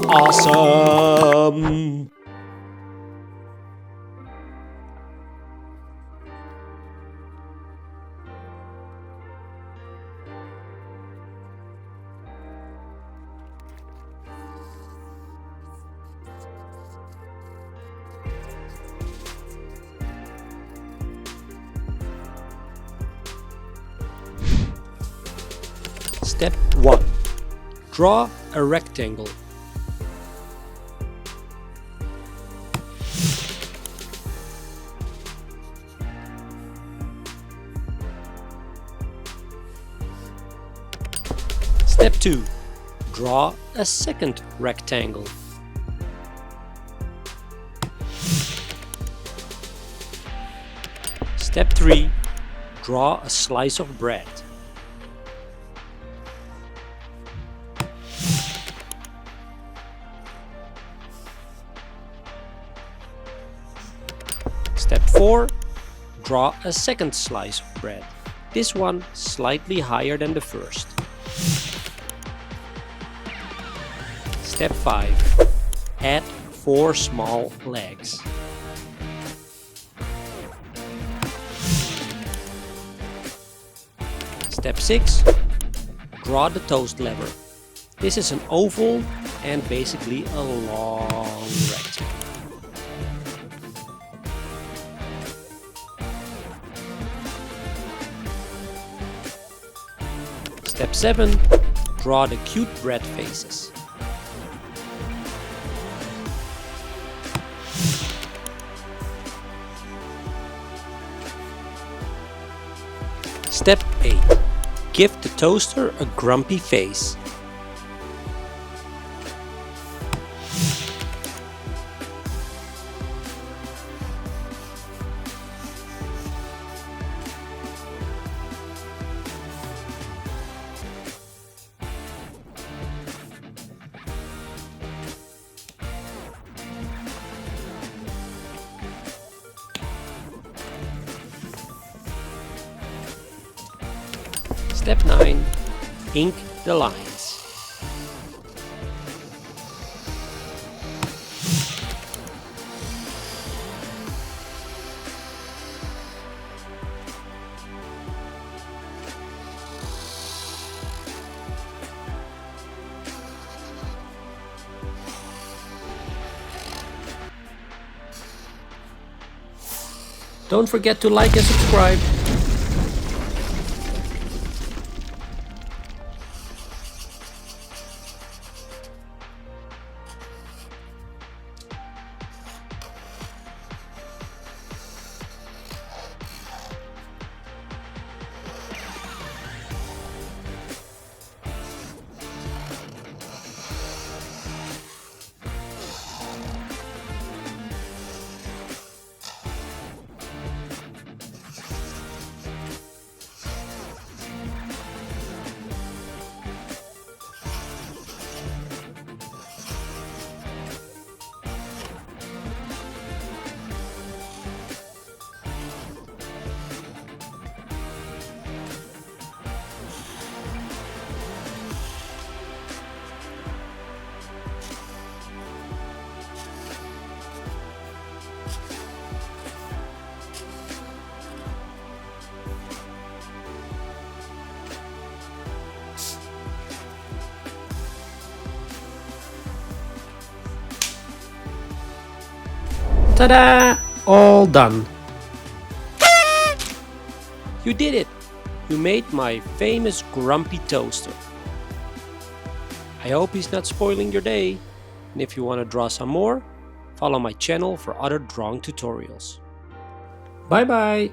awesome! Step 1. Draw a rectangle. Step 2. Draw a second rectangle. Step 3. Draw a slice of bread. Step 4. Draw a second slice of bread, this one slightly higher than the first. Step 5. Add 4 small legs. Step 6. Draw the toast lever. This is an oval and basically a long rectangle. Step 7. Draw the cute bread faces. Step 8. Give the toaster a grumpy face. Step 9. Ink the lines. Don't forget to like and subscribe. Ta-da! All done. You did it! You made my famous grumpy toaster. I hope he's not spoiling your day. And if you want to draw some more, follow my channel for other drawing tutorials. Bye bye!